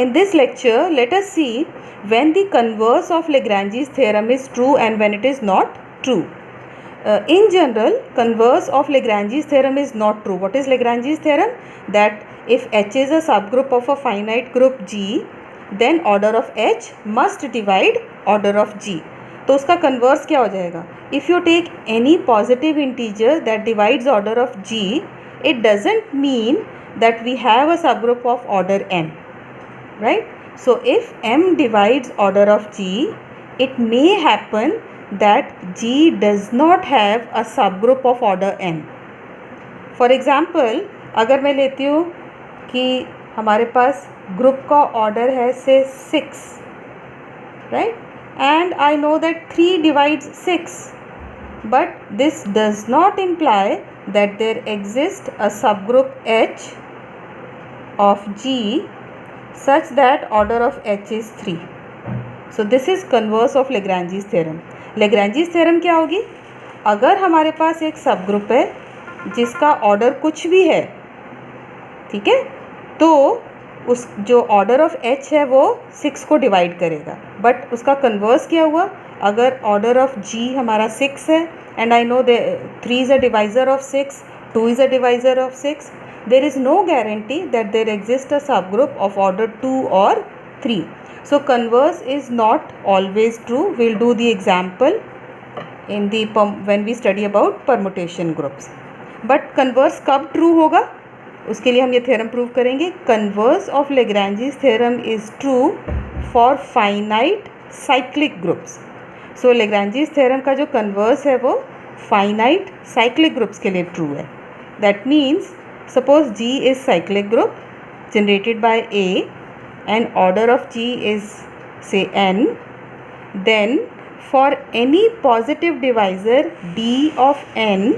In this lecture, let us see when the converse of Lagrange's theorem is true and when it is not true. In general, converse of Lagrange's theorem is not true. What is Lagrange's theorem? That if H is a subgroup of a finite group G, then order of H must divide order of G. तो उसका converse क्या हो जाएगा? If you take any positive integer that divides order of G, it doesn't mean that we have a subgroup of order n, right? So if m divides order of G, it may happen that G does not have a subgroup of order n. For example, अगर मैं लेती हूँ कि हमारे पास group का order है से 6, right? And I know that 3 divides 6, but this does not imply that there exists a subgroup H of G such that order of H is 3. So this is converse of Lagrange's theorem. Lagrange's theorem क्या होगी? अगर हमारे पास एक सब group है जिसका order कुछ भी है, ठीक है, तो उस जो ऑर्डर ऑफ H है वो 6 को डिवाइड करेगा. बट उसका कन्वर्स क्या हुआ? अगर ऑर्डर ऑफ G हमारा 6 है and I know 3 is a divisor of 6, 2 is a divisor of 6, there is no guarantee that there exists a subgroup of order 2 or 3. So converse is not always true. We'll do the example in the when we study about permutation groups. But converse कब true होगा? उसके लिए हम ये theorem prove करेंगे. Converse of Lagrange's theorem is true for finite cyclic groups. So Lagrange's theorem का जो converse है वो finite cyclic groups के लिए true है. That means suppose G is cyclic group generated by A and order of G is say n, then for any positive divisor D of n,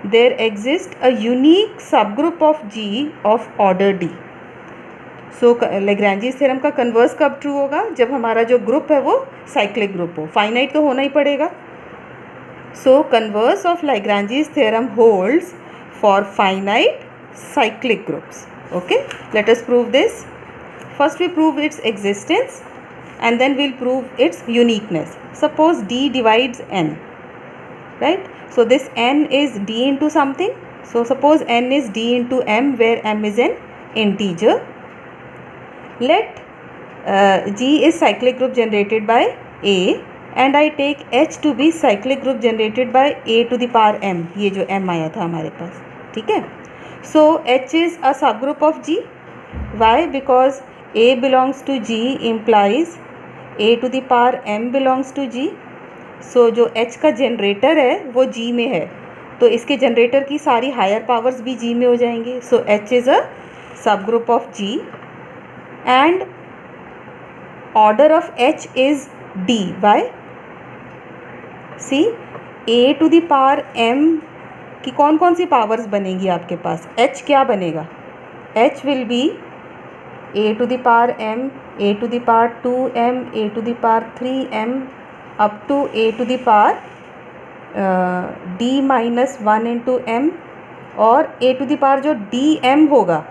there exists a unique subgroup of G of order D. So Lagrange's theorem का converse कब true होगा? जब हमारा जो group है वो cyclic group हो. finite तो होना ही पड़ेगा. So converse of Lagrange's theorem holds for finite cyclic groups. Okay, let us prove this. First we prove its existence and then we'll prove its uniqueness. Suppose D divides n, right? So this n is D into something. So suppose n is D into m, where m is an integer. Let G is cyclic group generated by A and I take H to be cyclic group generated by A to the power m. ये जो m आया था हमारे पास, ठीक है. So H is a subgroup of G. Why? Because A belongs to G implies A to the power m belongs to G. So जो H का generator है वो G में है, तो इसके जनरेटर की सारी हायर पावर्स भी G में हो जाएंगी. So H is a subgroup of G and order of H is D. Why? See, A to the power m की कौन कौन सी पावर्स बनेंगी आपके पास? H क्या बनेगा? H will be A to the power m, A to the power 2m, A to the power 3m up to A to the power d minus 1 into m, और A to the power जो dm होगा,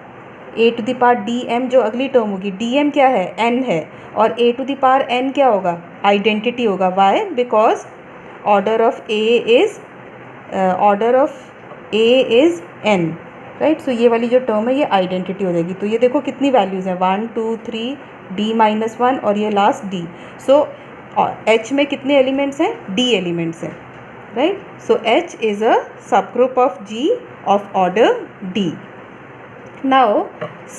A to the power dm जो अगली term होगी, dm क्या है? n है, और A to the power n क्या होगा? आइडेंटिटी होगा. Why? Because order of A is n, right. So ये वाली जो टर्म है ये आइडेंटिटी हो जाएगी. तो ये देखो कितनी वैल्यूज़ हैं, 1 2 3 d माइनस 1 और ये लास्ट d. सो H में कितने एलिमेंट्स हैं? d एलिमेंट्स हैं, right. So H is a sub group of G of order D. Now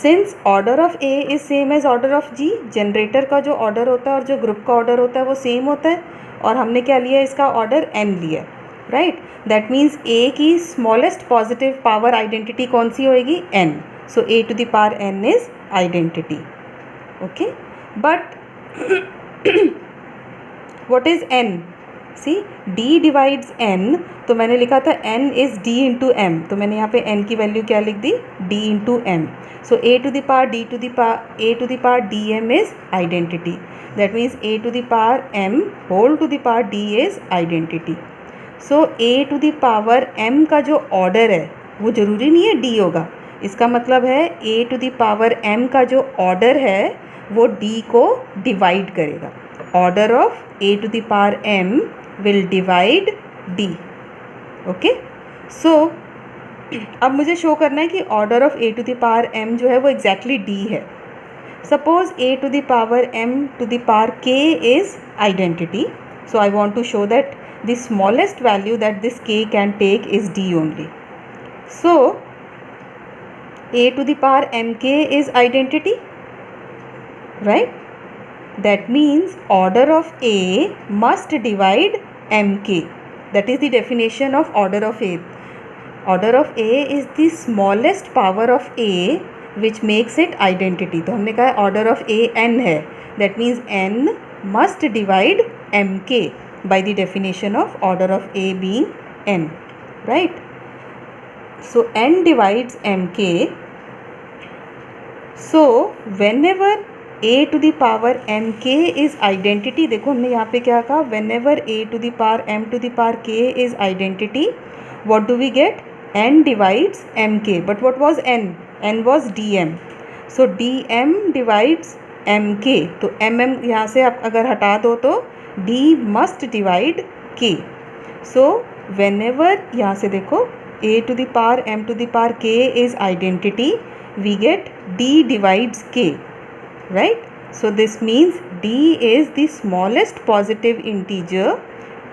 since order of A is same as order of G, generator का जो order होता है और जो ग्रुप का ऑर्डर होता है वो सेम होता है, और हमने क्या लिया? इसका ऑर्डर n लिया, राइट. दैट मीन्स A की स्मॉलेस्ट पॉजिटिव पावर आइडेंटिटी कौन सी होएगी? n. So A to the power n is identity. Okay, but what is n? See, D divides n, तो मैंने लिखा था n is D into m, तो मैंने यहाँ पे n की वैल्यू क्या लिख दी? D into m. So A to the power D to the power dm is identity. That means A to the power m whole to the power d is identity. So A to the power m का जो order है वो ज़रूरी नहीं है D होगा, इसका मतलब है ए टू द पावर m का जो ऑर्डर है वो d को डिवाइड करेगा. Order of A to the power m will divide d. Okay, so अब मुझे शो करना है कि order of A to the power m जो है वो एग्जैक्टली d है. Suppose A to the power m to the power k is identity. So I want to show that the smallest value that this k can take is d only. So a to the power mk is identity, right? That means order of a must divide mk. That is the definition of order of a. Order of a is the smallest power of a which makes it identity. तो हमने कहा order of a n है. That means n must divide mk by the definition of order of a being n, right? So n divides mk. So whenever a to the power mk is identity, देखो हमने यहाँ पे क्या कहा, whenever a to the power m to the power k is identity, what do we get? n divides mk. But what was n? n was dm. So dm divides mk. तो mm यहाँ से आप अगर हटा दो तो d must divide k. So whenever यहाँ से देखो a to the power m to the power k is identity, we get d divides k, right? So this means d is the smallest positive integer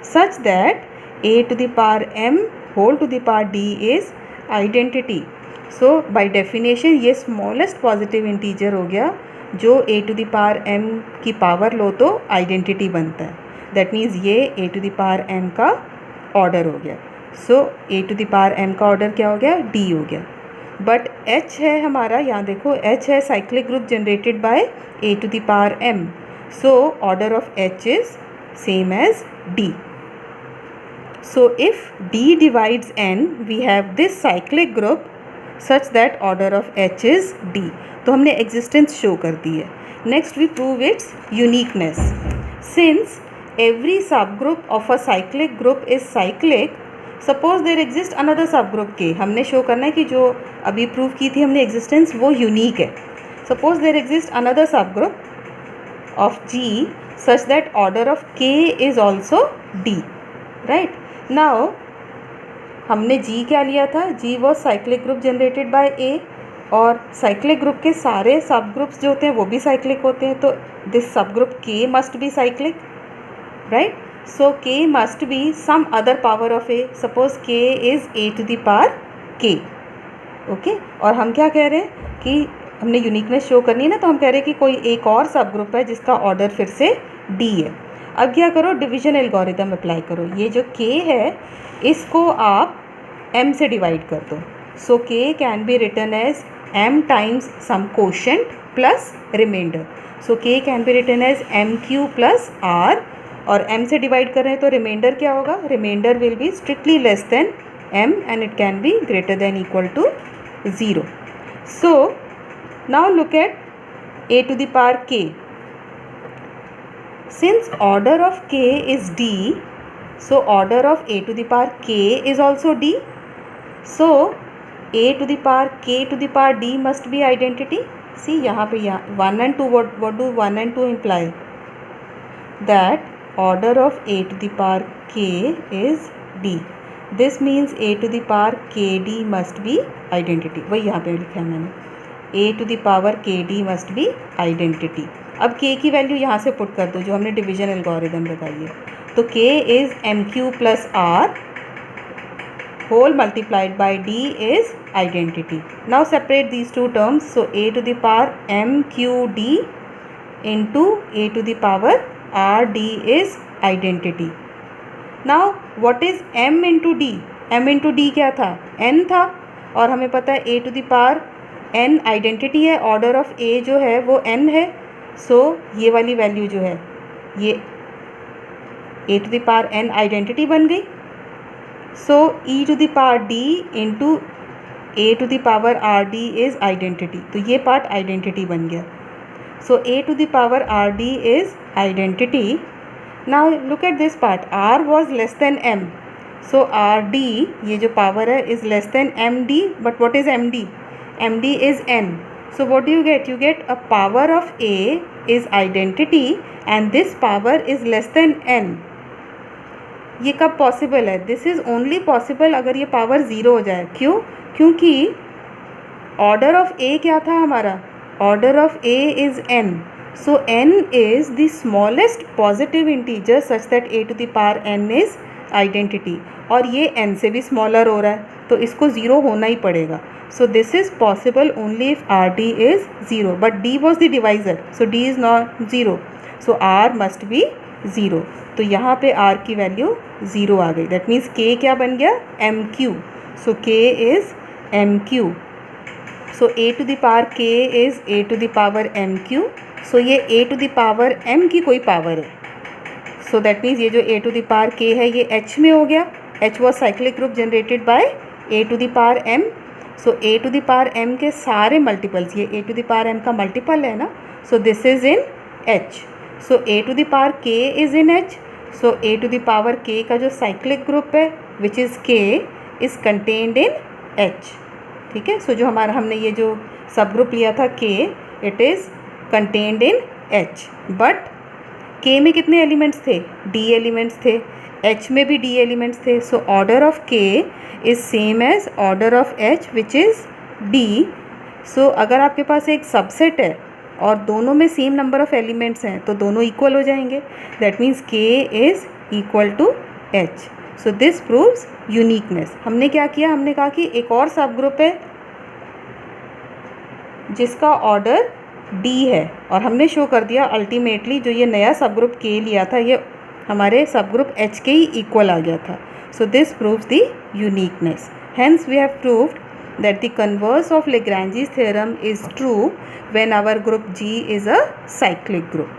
such that a to the power m whole to the power d is identity. So by definition ये smallest positive integer हो गया जो a to the power m की power लो तो identity बनता है. That means ये a to the power m का ऑर्डर हो गया. सो a to the power m का ऑर्डर क्या हो गया? d हो गया. बट h है हमारा, यहाँ देखो h है cyclic group generated by a to the power m. So order of h is same as d. So if d divides n, we have this cyclic group such that order of h is d. तो हमने existence show कर दी है. Next we prove its uniqueness. Since every sub group of a cyclic group is cyclic, suppose there exist another sub group K, हमने show करना है कि जो अभी प्रूव की थी हमने एग्जिस्टेंस वो यूनिक है. Suppose there exist another sub group of g such that order of k is also d, right? Now हमने g क्या लिया था? g was cyclic group generated by a, और साइक्लिक ग्रुप के सारे सब ग्रुप्स जो होते हैं वो भी साइक्लिक होते हैं. तो this subgroup k must be cyclic, right? So k must be some other power of a. Suppose k is a to the power k. Okay, और हम क्या कह रहे हैं कि हमने यूनिकनेस शो करनी है ना, तो हम कह रहे हैं कि कोई एक और सब ग्रुप है जिसका ऑर्डर फिर से d है. अब क्या करो? डिवीजन एल्गोरिदम अप्लाई करो. ये जो k है इसको आप m से डिवाइड कर दो. So k can be written as m times some quotient plus remainder. So k can be written as mq plus r, और m से डिवाइड कर रहे हैं तो रिमाइंडर क्या होगा? Remainder will be strictly less than m and it can be greater than equal to 0. So now look at a to the power k. Since order of k is d, so order of a to the power k is also d. So a to the power k to the power d must be identity. See यहाँ पे 1 and 2, what do 1 and 2 imply? That order of a to the power k is d. This means a to the power kd must be identity. वही यहाँ पे लिखा है मैंने, a to the power kd must be identity. अब k की value यहाँ से पुट कर दो जो हमने डिवीजन एल्गोरिदम लगाई है. तो k is mq plus r whole multiplied by d is identity. Now separate these two terms. So a to the power mqd into a to the power rd is identity. Now what is m into d? m into d क्या था? n था, और हमें पता है a to the power n identity है, order of a जो है वो n है. सो ये वाली वैल्यू जो है ये a to the power n identity बन गई. सो e to the power d into a to the power rd is identity. तो ये पार्ट आइडेंटिटी बन गया. सो a to the power rd is identity. Now look at this part. r was less than m. So rd ये जो power है is less than md. But what is md? MD is n. So what do you get? You get a power of A is identity and this power is less than n. ये कब possible है? This is only possible अगर ये power zero हो जाए. क्यों? क्योंकि order of ए क्या था हमारा? Order of A is n. So n is the smallest positive integer such that a to the power n is identity. और ये n से भी स्मॉलर हो रहा है तो इसको ज़ीरो होना ही पड़ेगा. सो this is possible only if R D is zero. But d was the divisor so d is not zero. So r must be zero. तो यहाँ पे r की वैल्यू ज़ीरो आ गई. दैट मीन्स k क्या बन गया? mq. So k is mq. So a to the power k is a to the power mq. So ये a to the power m की कोई पावर है. सो दैट मीन्स ये जो a to the power k है ये h में हो गया. h was cyclic group generated by a to the power m. So a to the power m के सारे मल्टीपल्स, ये a to the power m का मल्टीपल है ना. So this is in h. So a to the power k is in h. So a to the power k का जो cyclic group है which is k is contained in h. ठीक है. सो जो हमारा हमने ये जो सब ग्रुप लिया था k, it is contained in h. But k में कितने एलिमेंट्स थे? d एलिमेंट्स थे. h में भी d एलिमेंट्स थे. So order of k is same as order of h which is d. So अगर आपके पास एक सबसेट है और दोनों में सेम नंबर ऑफ एलिमेंट्स हैं तो दोनों इक्वल हो जाएंगे. That means k is equal to h. So this proves uniqueness. हमने क्या किया? हमने कहा कि एक और सब ग्रुप है जिसका ऑर्डर d है और हमने शो कर दिया अल्टीमेटली जो ये नया सब ग्रुप k लिया था ये हमारे सब ग्रुप h के ही इक्वल आ गया था. So this proves the uniqueness. Hence we have proved that the converse of Lagrange's theorem is true when our group G is a cyclic group.